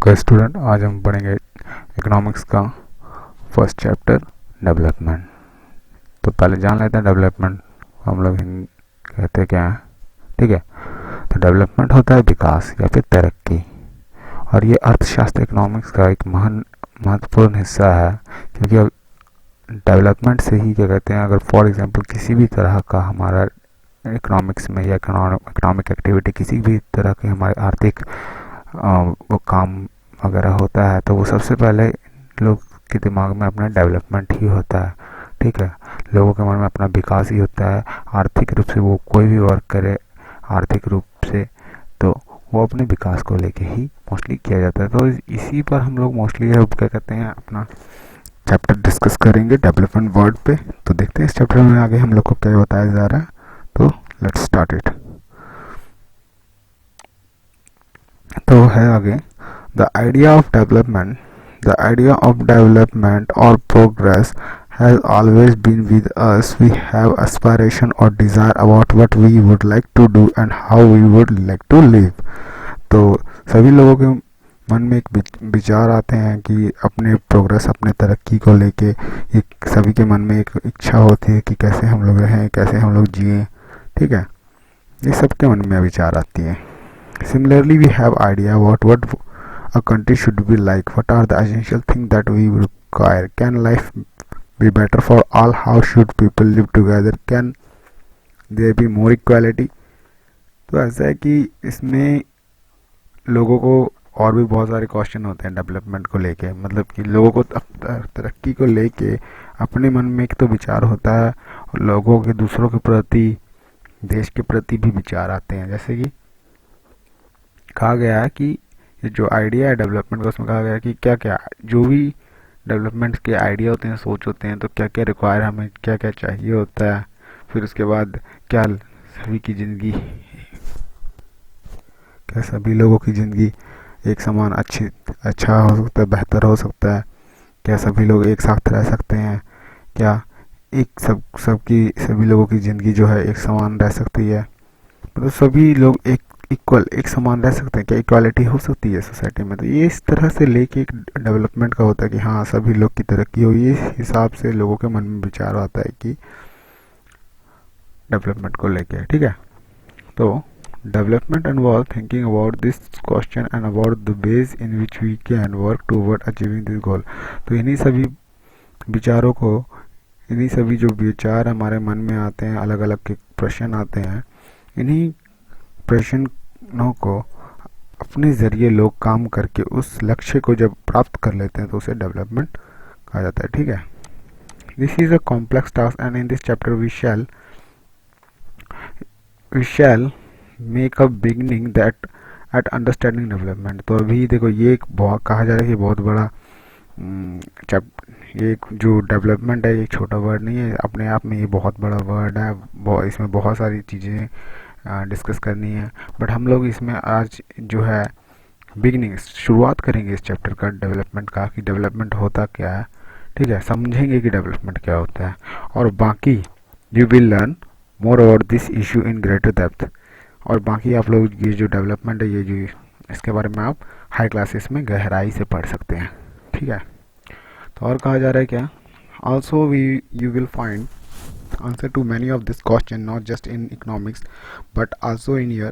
Okay student, आज हम पढ़ेंगे इकोनॉमिक्स का फर्स्ट चैप्टर डेवलपमेंट। तो पहले जान लेते हैं डेवलपमेंट हम लोग कहते क्या है। ठीक है, तो डेवलपमेंट होता है विकास या फिर तरक्की, और ये अर्थशास्त्र इकोनॉमिक्स का एक महत्वपूर्ण हिस्सा है। क्योंकि अब डेवलपमेंट से ही क्या कहते हैं, अगर फॉर एग्जांपल किसी भी तरह का हमारा इकोनॉमिक्स में या इकोनॉमिक एक्टिविटी किसी भी तरह के हमारे आर्थिक वो काम वगैरह होता है, तो वो सबसे पहले लोग के दिमाग में अपना डेवलपमेंट ही होता है। ठीक है, लोगों के मन में अपना विकास ही होता है। आर्थिक रूप से वो कोई भी वर्क करे आर्थिक रूप से, तो वो अपने विकास को लेके ही मोस्टली किया जाता है। तो इसी पर हम लोग मोस्टली क्या कहते हैं अपना चैप्टर डिस्कस करेंगे डेवलपमेंट वर्ड पे। तो देखते हैं इस चैप्टर में आगे हम लोग को क्या बताया जा रहा है। तो लेट्स स्टार्ट इट। तो है आगे, the idea of development or progress has always been with us. We have aspiration or desire about what we would like to do and how we would like to live. तो सभी लोगों के मन में एक विचार आते हैं कि अपने प्रोग्रेस, अपने तरक्की को लेके एक सभी के मन में एक इच्छा होती है कि कैसे हम लोग रहें, कैसे हम लोग जिएं। ठीक है, ये सबके मन में विचार आती है। Similarly, we have idea about what a country should be like. What are the essential things that we require? Can life be better for all? How should people live together? Can there be more equality? तो ऐसा है कि इसमें लोगों को और भी बहुत सारे क्वेश्चन होते हैं डेवलपमेंट को लेके। मतलब कि लोगों को तरक्की को लेके अपने मन में एक तो विचार होता है, और लोगों के दूसरों के प्रति, देश के प्रति भी विचार आते हैं। जैसे कि कहा गया है कि ये जो आइडिया है डेवलपमेंट का, उसमें कहा गया है कि क्या क्या जो भी डेवलपमेंट के आइडिया होते हैं, सोच होते हैं, तो क्या क्या रिक्वायर हमें क्या क्या चाहिए होता है। फिर उसके बाद क्या सभी की ज़िंदगी, क्या सभी लोगों की ज़िंदगी एक समान अच्छा हो सकता है, बेहतर हो सकता है। क्या सभी लोग एक साथ रह सकते हैं? क्या एक सभी लोगों की ज़िंदगी जो है एक समान रह सकती है? मतलब सभी लोग एक समान रह सकते हैं? क्या इक्वालिटी हो सकती है सोसाइटी में? तो ये इस तरह से लेके एक डेवलपमेंट का होता है कि हाँ सभी लोग की तरक्की हो। इस हिसाब से लोगों के मन में विचार आता है कि डेवलपमेंट को लेके। ठीक है, तो development involve thinking about this question and about the ways in which we can work toward achieving this goal. तो इन्हीं सभी विचारों को, इन्हीं सभी जो विचार हमारे मन में आते हैं, अलग अलग के प्रश्न आते हैं, इन्हीं प्रश्नों को अपने ज़रिए लोग काम करके उस लक्ष्य को जब प्राप्त कर लेते हैं तो उसे डेवलपमेंट कहा जाता है। ठीक है, this is a complex task and in this chapter we shall make a beginning that at understanding development. तो अभी देखो, ये एक बहुत कहा जा रहा है कि बहुत बड़ा ये जो डेवलपमेंट है, ये छोटा वर्ड नहीं है अपने आप में, ये बहुत बड़ा वर्ड है। इसमें बहुत सारी चीज़ें डिस्कस करनी है। बट हम लोग इसमें आज जो है बिगनिंग, शुरुआत करेंगे इस चैप्टर का डेवलपमेंट का, कि डेवलपमेंट होता क्या है। ठीक है, समझेंगे कि डेवलपमेंट क्या होता है, और बाकी you will learn more about this issue in greater depth. और बाकी आप लोग ये जो डेवलपमेंट है, ये जो इसके बारे में आप हाई क्लासेस में गहराई से पढ़ सकते हैं। ठीक है, तो और कहा जा रहा है क्या, also you will find answer to many of this question not just in economics but also in your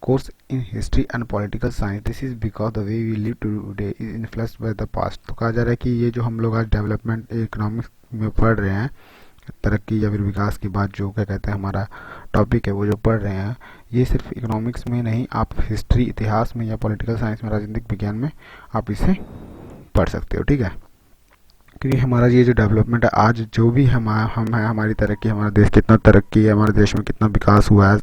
course in history and political science. This is because the way we live today is influenced by the past. तो कहा जा रहा है कि ये जो हम लोग आज डेवलपमेंट इकोनॉमिक्स में पढ़ रहे हैं, तरक्की या फिर विकास की बात जो क्या कहते हैं हमारा टॉपिक है, वो जो पढ़ रहे हैं, ये सिर्फ इकोनॉमिक्स में नहीं, आप हिस्ट्री, इतिहास में या पॉलिटिकल साइंस में, राजनीतिक विज्ञान में आप इसे पढ़ सकते हो। ठीक है, क्योंकि हमारा ये जो डेवलपमेंट है आज, जो भी हम है, हमारी तरक्की, हमारा देश कितना तरक्की है, हमारे देश में कितना विकास हुआ है,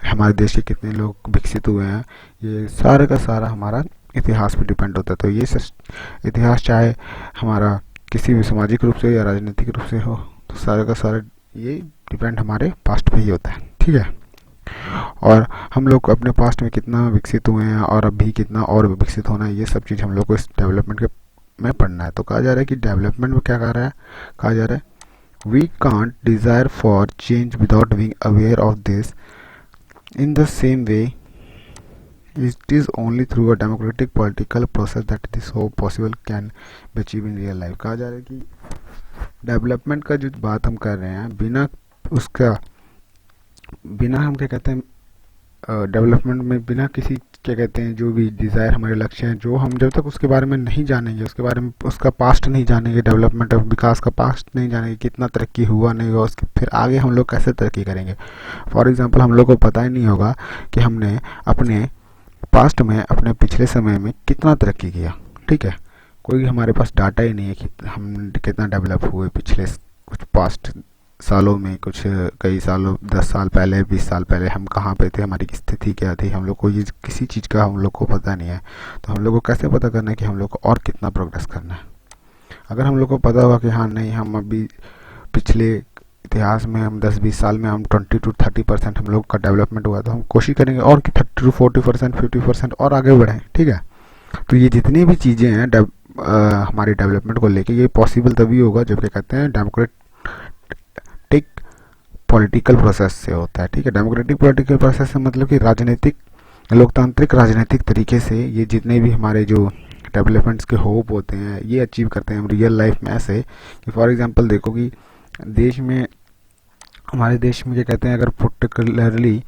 हमारे देश के कितने लोग विकसित हुए हैं, ये सारा का सारा हमारा इतिहास पे डिपेंड होता है। तो ये इतिहास चाहे हमारा किसी भी सामाजिक रूप से या राजनीतिक रूप से हो, तो सारा का सारा ये डिपेंड हमारे पास्ट पे ही होता है। ठीक है, और हम लोग अपने पास्ट में कितना विकसित हुए हैं और अभी कितना और विकसित होना है, ये सब चीज़ हम लोग को इस डेवलपमेंट के में पढ़ना है। तो कहा जा रहा है कि डेवलपमेंट में क्या कहा जा रहा है we can't desire for change without being aware of this in the same way it is only through a democratic political process that this हो possible can be achieve in real life. कहा जा रहा है कि development का जो बात हम कर रहे हैं, बिना उसका, बिना हम क्या कहते हैं डेवलपमेंट में, बिना किसी क्या कहते हैं जो भी डिज़ायर हमारे लक्ष्य हैं, जो हम जब तक उसके बारे में नहीं जानेंगे, उसके बारे में उसका पास्ट नहीं जानेंगे, डेवलपमेंट और विकास का पास्ट नहीं जानेंगे, कितना तरक्की हुआ नहीं हुआ, उसके फिर आगे हम लोग कैसे तरक्की करेंगे। फॉर एग्जांपल हम लोग को पता ही नहीं होगा कि हमने अपने पास्ट में, अपने पिछले समय में कितना तरक्की किया। ठीक है, कोई हमारे पास डाटा ही नहीं है कि हम कितना डेवलप हुए पिछले कुछ पास्ट सालों में, कुछ कई सालों, 10 साल पहले, 20 साल पहले हम कहाँ पे थे, हमारी स्थिति क्या थी, हम लोग को ये किसी चीज़ का हम लोग को पता नहीं है। तो हम लोग को कैसे पता करना है कि हम लोग को और कितना प्रोग्रेस करना है। अगर हम लोग को पता होगा कि हाँ नहीं, हम अभी पिछले इतिहास में हम 10-20 साल में हम 20 to 30% हम लोग का डेवलपमेंट हुआ, तो हम कोशिश करेंगे और कि 30 to 40%, 50% और आगे बढ़ें। ठीक है, तो ये जितनी भी चीज़ें हैं हमारी डेवलपमेंट को लेके, ये पॉसिबल तभी होगा जब क्या कहते हैं डेमोक्रेटिक पॉलिटिकल प्रोसेस से होता है। ठीक है, डेमोक्रेटिक पॉलिटिकल प्रोसेस से मतलब कि राजनीतिक, लोकतांत्रिक राजनीतिक तरीके से ये जितने भी हमारे जो डेवलपमेंट्स के होप होते हैं, ये अचीव करते हैं हम रियल लाइफ में। ऐसे कि फॉर एग्जांपल देखो कि देश में, हमारे देश में क्या कहते हैं, अगर पर्टिकुलरली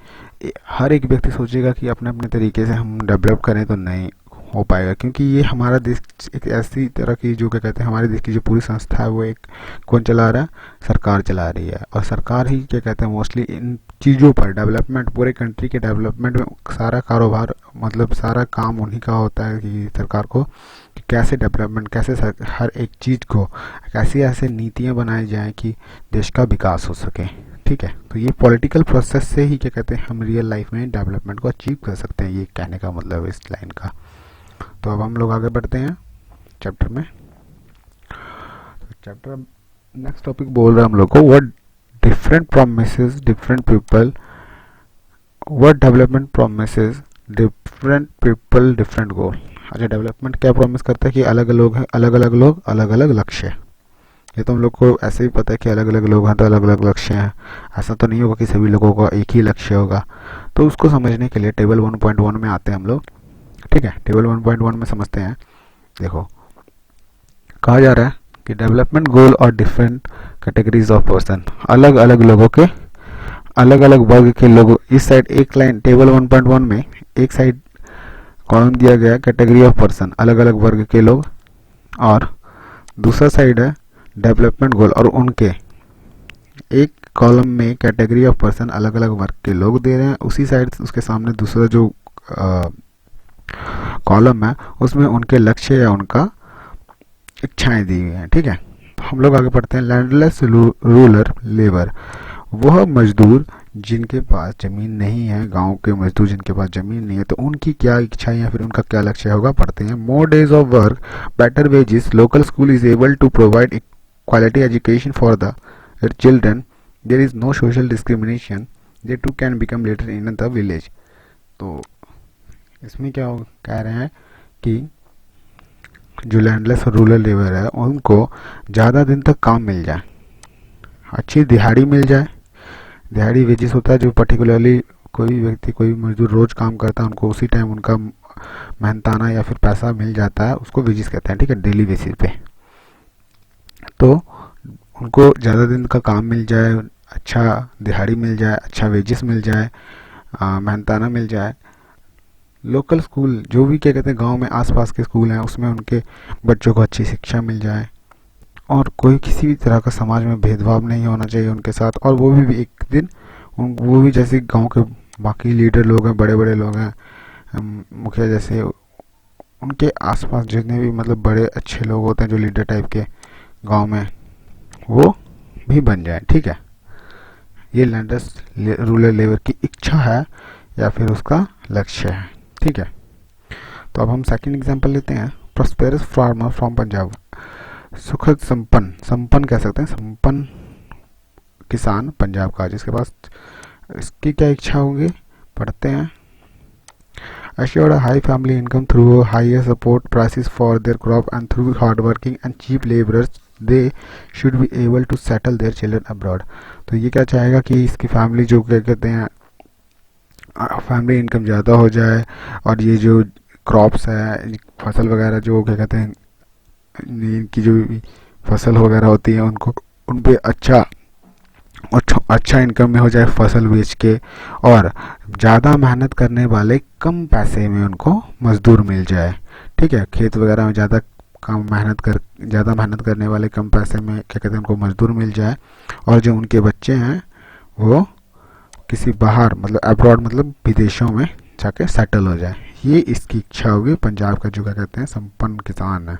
हर एक व्यक्ति सोचेगा कि अपने अपने तरीके से हम डेवलप करें तो नहीं हो पाएगा, क्योंकि ये हमारा देश एक ऐसी तरह की जो क्या कहते हैं, हमारे देश की जो पूरी संस्था है वो एक कौन चला रहा है, सरकार चला रही है। और सरकार ही क्या कहते हैं मोस्टली इन चीज़ों पर, डेवलपमेंट, पूरे कंट्री के डेवलपमेंट में सारा कारोबार, मतलब सारा काम उन्हीं का होता है कि सरकार को कि कैसे डेवलपमेंट, कैसे हर एक चीज़ को कैसी ऐसे नीतियाँ बनाई जाएँ कि देश का विकास हो सके। ठीक है, तो ये पॉलिटिकल प्रोसेस से ही क्या कहते हैं हम रियल लाइफ में डेवलपमेंट को अचीव कर सकते हैं, ये कहने का मतलब है इस लाइन का। तो अब हम लोग आगे बढ़ते हैं चैप्टर में। तो चैप्टर नेक्स्ट टॉपिक बोल रहा है हम लोग को what different promises different people, what development promises different people different गोल। अच्छा, डेवलपमेंट क्या प्रॉमिस करता है कि अलग अलग लोग हैं, अलग अलग लोग, अलग अलग लक्ष्य। ये तो हम लोग को ऐसे ही पता है कि अलग अलग लोग हैं तो अलग अलग लक्ष्य हैं। ऐसा तो नहीं होगा कि सभी लोगों का एक ही लक्ष्य होगा। तो उसको समझने के लिए टेबल 1.1 में आते हैं हम लोग। ठीक है, टेबल 1.1 में समझते हैं। देखो, कहा जा रहा है कि डेवलपमेंट गोल और डिफरेंट कैटेगरीज ऑफ पर्सन, अलग अलग लोगों के, अलग अलग वर्ग के लोग। इस साइड एक लाइन टेबल 1.1 में एक साइड कॉलम दिया गया कैटेगरी ऑफ पर्सन, अलग अलग वर्ग के लोग, और दूसरा साइड है डेवलपमेंट गोल और उनके, एक कॉलम में कैटेगरी ऑफ पर्सन अलग अलग वर्ग के लोग दे रहे हैं, उसी साइड उसके सामने दूसरा जो कॉलम है उसमें उनके लक्ष्य या उनका इच्छाएं दी हुई हैं। ठीक है, तो हम लोग आगे पढ़ते हैं। लैंडलेस रूरल लेबर, वह मजदूर जिनके पास ज़मीन नहीं है, गांव के मजदूर जिनके पास ज़मीन नहीं है, तो उनकी क्या इच्छाएं या फिर उनका क्या लक्ष्य होगा, पढ़ते हैं। More days of work, better wages, local school is able to provide quality education for the children, there is no social discrimination, they too can become leader in the village. तो इसमें क्या कह रहे हैं कि जो लैंडलेस और rural labour है उनको ज़्यादा दिन तक काम मिल जाए, अच्छी दिहाड़ी मिल जाए। दिहाड़ी वेजेस होता है जो पर्टिकुलरली कोई व्यक्ति, कोई मजदूर रोज़ काम करता है, उनको उसी टाइम उनका मेहनताना या फिर पैसा मिल जाता है, उसको वेजेस कहते हैं। ठीक है, डेली बेसिस पे। तो उनको ज़्यादा दिन का काम मिल जाए, अच्छा दिहाड़ी मिल जाए, अच्छा वेजेस मिल जाए, मेहनताना मिल जाए। लोकल स्कूल, जो भी क्या कहते हैं गांव में आसपास के स्कूल हैं, उसमें उनके बच्चों को अच्छी शिक्षा मिल जाए, और कोई किसी भी तरह का समाज में भेदभाव नहीं होना चाहिए उनके साथ। और वो भी एक दिन वो भी जैसे गांव के बाकी लीडर लोग हैं, बड़े बड़े लोग हैं, मुखिया जैसे, उनके आसपास जितने भी मतलब बड़े अच्छे लोग होते हैं जो लीडर टाइप के गांव में, वो भी बन जाए। ठीक है, ये लैंडलेस रूरल लेबर की इच्छा है या फिर उसका लक्ष्य है। ठीक है, तो अब हम सेकंड एग्जांपल लेते हैं। प्रॉस्पेरस फार्मर फ्रॉम पंजाब, सुखद संपन्न, संपन्न कह सकते हैं, संपन्न किसान पंजाब का, जिसके पास, इसकी क्या इच्छा होगी, पढ़ते हैं। assured a high family income through higher support prices for their crop and through hardworking and cheap laborers, they should be able to settle their children abroad। तो ये क्या चाहेगा कि इसकी फैमिली जो क्या कहते हैं फैमिली इनकम ज़्यादा हो जाए, और ये जो क्रॉप्स है, फसल वगैरह जो क्या कहते हैं, इनकी जो भी फसल वगैरह होती है उनको, उन पे अच्छा अच्छा इनकम में हो जाए फसल बेच के, और ज़्यादा मेहनत करने वाले कम पैसे में उनको मजदूर मिल जाए। ठीक है, खेत वगैरह में ज़्यादा मेहनत करने वाले कम पैसे में क्या कहते हैं उनको मजदूर मिल जाए, और जो उनके बच्चे हैं वो किसी बाहर मतलब अब्रॉड मतलब विदेशों में जाके सेटल हो जाए। ये इसकी इच्छा होगी पंजाब का जो क्या कहते हैं संपन्न किसान है,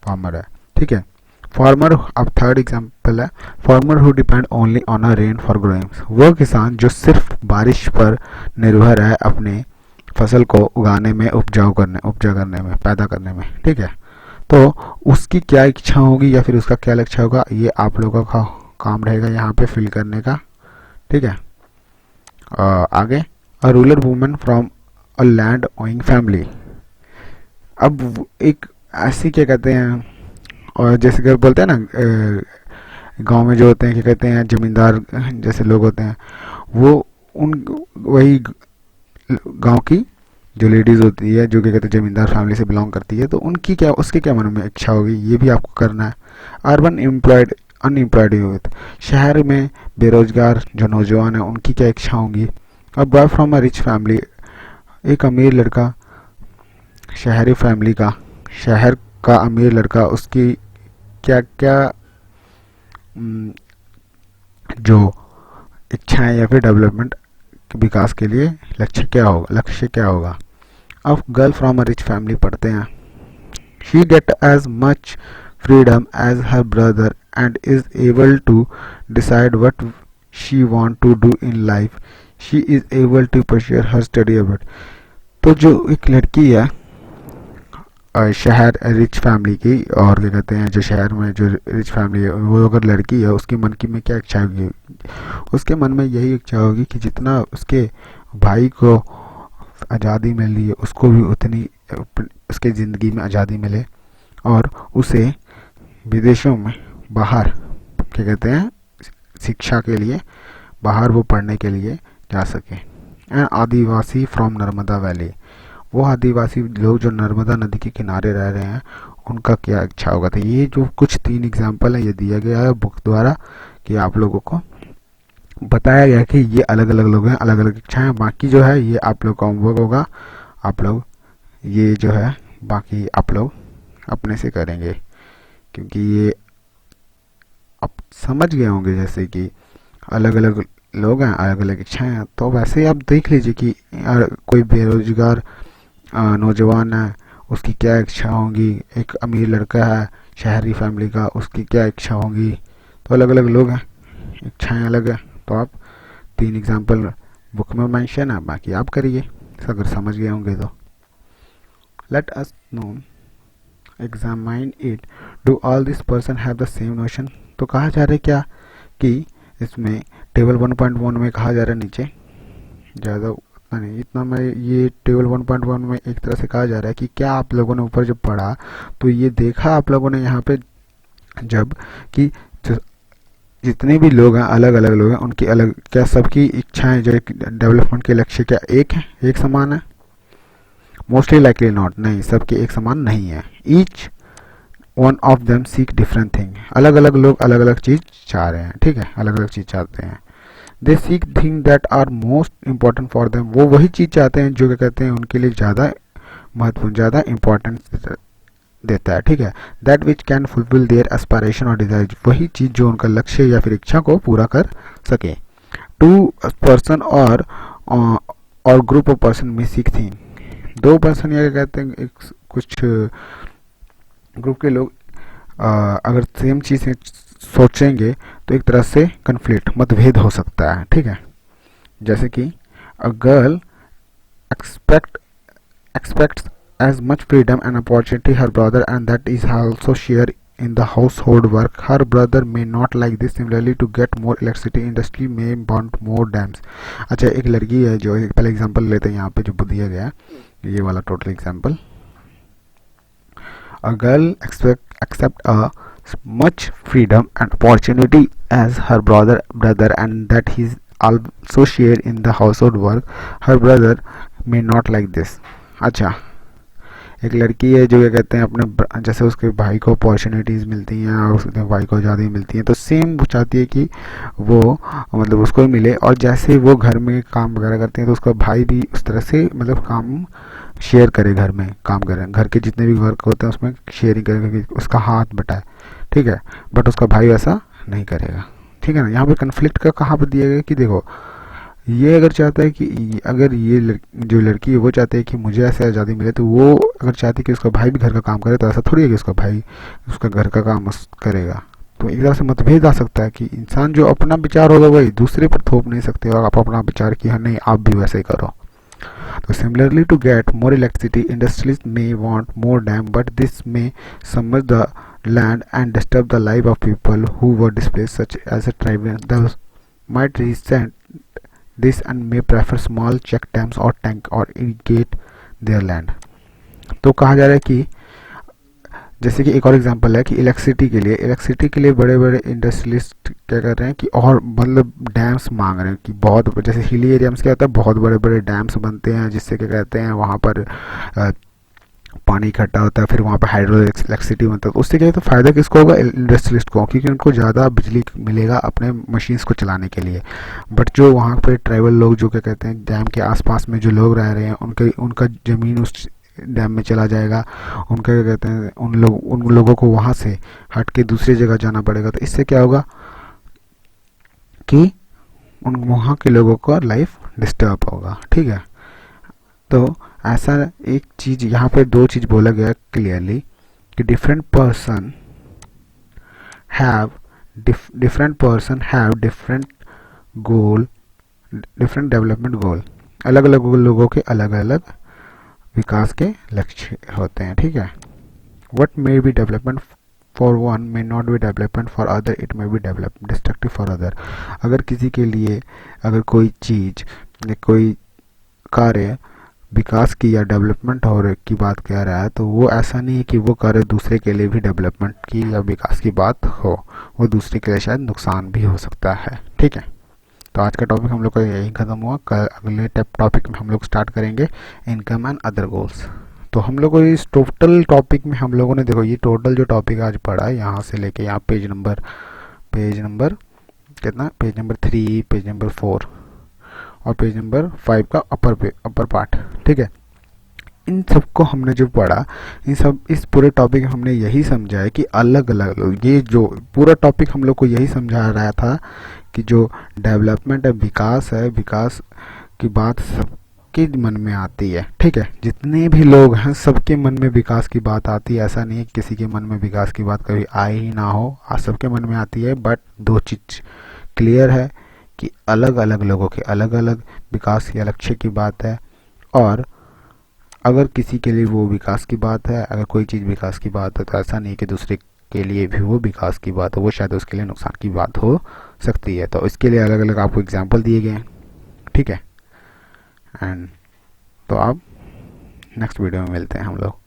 फार्मर है। ठीक है, फार्मर, अब थर्ड एग्जांपल है, farmer who depend only on a rain for growing. वो किसान जो सिर्फ बारिश पर निर्भर है अपने फसल को उगाने में, उपजा करने में, पैदा करने में। ठीक है, तो उसकी क्या इच्छा होगी या फिर उसका क्या लक्ष्य होगा, ये आप लोगों का काम रहेगा यहाँ पे फिल करने का। ठीक है, आगे, a rural women from a land owing family. अब एक ऐसी क्या कहते हैं, और जैसे कि बोलते हैं ना, गांव में जो होते हैं क्या कहते हैं जमींदार जैसे लोग होते हैं, वो उन वही गांव की जो लेडीज होती है जो क्या कहते हैं जमींदार फैमिली से बिलोंग करती है, तो उनकी क्या, उसके क्या मन में इच्छा होगी, ये भी आपको करना है। अर्बन एम्प्लॉयड अनएम्प्लॉयड यूथ, शहर में बेरोजगार जो नौजवान है उनकी क्या इच्छा होंगी। अब boy from a rich family, एक अमीर लड़का, शहरी फैमिली का, शहर का अमीर लड़का, उसकी क्या क्या जो इच्छाएं या फिर डेवलपमेंट विकास के लिए लक्ष्य क्या होगा। अब girl from a rich family पढ़ते हैं, she get as much freedom as her brother and is able to decide what she want to do in life. She is able to pursue her study abroad. तो जो एक लड़की है शहर rich family की, और क्या कहते हैं जो शहर में जो रिच फैमिली है, वो अगर लड़की है उसकी मन की में क्या इच्छा होगी, उसके मन में यही इच्छा होगी कि जितना उसके भाई को आज़ादी मिली है उसको भी उतनी उसके ज़िंदगी में आज़ादी मिले, और उसे विदेशों में बाहर क्या कहते हैं शिक्षा के लिए बाहर वो पढ़ने के लिए जा सके। And Adivasi from Narmada valley, वो आदिवासी लोग जो नर्मदा नदी के किनारे रह रहे हैं उनका क्या इच्छा होगा। तो ये जो कुछ 3 एग्जाम्पल है ये दिया गया है बुक द्वारा, कि आप लोगों को बताया गया कि ये अलग अलग लोग हैं, अलग अलग इच्छाएं। बाकी जो है ये आप लोग का होमवर्क होगा, आप लोग ये जो है बाकी आप लोग अपने से करेंगे, क्योंकि ये आप समझ गए होंगे जैसे कि अलग अलग लोग हैं, अलग अलग इच्छाएं हैं। तो वैसे ही आप देख लीजिए कि कोई बेरोजगार नौजवान है उसकी क्या इच्छा होंगी, एक अमीर लड़का है शहरी फैमिली का उसकी क्या इच्छा होंगी। तो अलग अलग लोग हैं, इच्छाएं अलग है। तो आप 3 एग्जाम्पल बुक में मेंशन है, बाकी आप करिए अगर समझ गए होंगे तो। Let us know examine it, do all this person have the same notion. तो कहा जा रहा है क्या कि इसमें टेबल 1.1 में कहा जा रहा है, नीचे ज़्यादा उतना नहीं, इतना मैं ये टेबल 1.1 में एक तरह से कहा जा रहा है कि क्या आप लोगों ने ऊपर जब पढ़ा तो ये देखा आप लोगों ने यहाँ पे जब कि जितने भी लोग हैं अलग अलग लोग हैं उनकी अलग, क्या सबकी इच्छाएं जो एक डेवलपमेंट के लक्ष्य क्या एक है, एक समान है? मोस्टली लाइकली नॉट, नहीं, सबके एक समान नहीं है। Each one of them seek different thing, अलग अलग लोग अलग अलग चीज़ चाह रहे हैं। ठीक है, अलग अलग चीज़ चाहते हैं। They seek thing that are most important for them, वो वही चीज़ चाहते हैं जो क्या कहते हैं उनके लिए ज़्यादा महत्वपूर्ण, ज़्यादा इंपॉर्टेंस देता है। ठीक है, that which can fulfil there aspiration और डिजायर, वही चीज़ जो उनका लक्ष्य या फिर इच्छा को पूरा कर सके। टू पर्सन और ग्रुप ऑफ पर्सन में सीक थिंग, 2 पर्सन या कहते हैं कुछ ग्रुप के लोग अगर सेम चीज़ें सोचेंगे तो एक तरह से कन्फ्लिक्ट मतभेद हो सकता है। ठीक है, जैसे कि a girl aspects as much freedom and opportunity her brother and that is also share in the household work. Her brother may not like this. Similarly, to get more electricity, industry may want more dams. अच्छा, एक लड़की है जो पहले example लेते हैं यहाँ पे जो दिया गया है ये वाला total example. A girl accept a much freedom and opportunity as her brother and that is also share in the household work. Her brother may not like this. अच्छा, एक लड़की है जो क्या कहते हैं अपने जैसे उसके भाई को अपॉर्चुनिटीज़ मिलती हैं और उसके भाई को ज़्यादा मिलती हैं, तो सेम वो चाहती है कि वो मतलब उसको ही मिले, और जैसे वो घर में काम वगैरह करते हैं तो उसका भाई भी उस तरह से मतलब काम शेयर करे, घर में काम करें, घर के जितने भी वर्क होते हैं उसमें शेयरिंग करे, क्योंकि उसका हाथ बटाए, ठीक है। बट उसका भाई वैसा नहीं करेगा, ठीक है ना। यहाँ पे कन्फ्लिक्ट का कहाँ पर दिया गया कि देखो, ये अगर चाहता है कि अगर ये जो लड़की है वो चाहती है कि मुझे ऐसे आज़ादी मिले, तो वो अगर चाहती है कि उसका भाई भी घर का काम करे, तो ऐसा थोड़ी है कि उसका भाई उसका घर का काम करेगा। तो एक तरह से मतभेद आ सकता है कि इंसान जो अपना विचार होगा वही दूसरे पर थोप नहीं सकते, और आप अपना विचार कि हाँ नहीं आप भी वैसे ही करो। तो similarly, to get more electricity, industrialists may want more dam, but this may submerge the land and disturb the life of people who were displaced, such as a tribes. Those might resent this and may prefer small check dams or tank or irrigate their land. तो कहा जा रहा है कि जैसे कि एक और एग्जांपल है कि इलेक्ट्रिसिटी के लिए बड़े बड़े इंडस्ट्रियलिस्ट क्या कर रहे हैं कि और मतलब डैम्स मांग रहे हैं कि बहुत, जैसे हिली एरिया में क्या होता है, बहुत बड़े बड़े डैम्स बनते हैं जिससे क्या कहते हैं वहाँ पर पानी इकट्ठा होता है, फिर वहाँ पर हाइड्रो इलेक्ट्रिसिटी बनता है। तो उससे क्या है, तो फ़ायदा किसको होगा, इंडस्ट्रियलिस्ट को, क्योंकि उनको ज़्यादा बिजली मिलेगा अपने मशीन्स को चलाने के लिए। बट जो वहाँ पे ट्राइबल लोग जो क्या कहते हैं डैम के आसपास में जो लोग रह रहे हैं, उनका ज़मीन उस डैम में चला जाएगा, उनका क्या कहते हैं उन लोगों को वहाँ से हट के दूसरी जगह जाना पड़ेगा। तो इससे क्या होगा कि उन वहाँ के लोगों का लाइफ डिस्टर्ब होगा, ठीक है। तो ऐसा एक चीज़ यहाँ पे दो चीज़ बोला गया क्लियरली कि different person have different goal, different development goal, अलग अलग लोगों के अलग अलग विकास के लक्ष्य होते हैं, ठीक है। What may be development for one may not be development for other, it may be develop destructive for other. अगर किसी के लिए अगर कोई चीज़ या कोई कार्य विकास की या डेवलपमेंट हो की बात कह रहा है, तो वो ऐसा नहीं है कि वो कार्य दूसरे के लिए भी डेवलपमेंट की या विकास की बात हो, वो दूसरे के लिए शायद नुकसान भी हो सकता है, ठीक है। तो आज का टॉपिक हम लोग का यही ख़त्म हुआ। कल अगले टॉपिक में हम लोग स्टार्ट करेंगे इनकम एंड अदर गोल्स। तो हम लोग को इस टोटल टॉपिक में हम लोगों ने देखो ये टोटल जो टॉपिक आज पढ़ा है, यहाँ से लेके यहाँ पेज नंबर कितना, पेज नंबर 3, पेज नंबर 4 और पेज नंबर 5 का अपर पार्ट, ठीक है। इन सबको हमने जो पढ़ा, इस पूरे टॉपिक में हमने यही समझा है कि अलग अलग ये जो पूरा टॉपिक हम लोग को यही समझा रहा था कि जो डेवलपमेंट है, विकास है, विकास की बात सबके मन में आती है, ठीक है। जितने भी लोग हैं सबके मन में विकास की बात आती है, ऐसा नहीं है किसी के मन में विकास की बात कभी आई ही ना हो, आज सबके मन में आती है। बट दो चीज़ क्लियर है कि अलग अलग लोगों के अलग अलग विकास या लक्ष्य की बात है, और अगर किसी के लिए वो विकास की बात है, अगर कोई चीज़ विकास की बात है, तो ऐसा नहीं कि दूसरे के लिए भी वो विकास की बात हो, वो शायद उसके लिए नुकसान की बात हो सकती है। तो इसके लिए अलग अलग आपको एग्जाम्पल दिए गए हैं, ठीक है। एंड तो आप नेक्स्ट वीडियो में मिलते हैं हम लोग।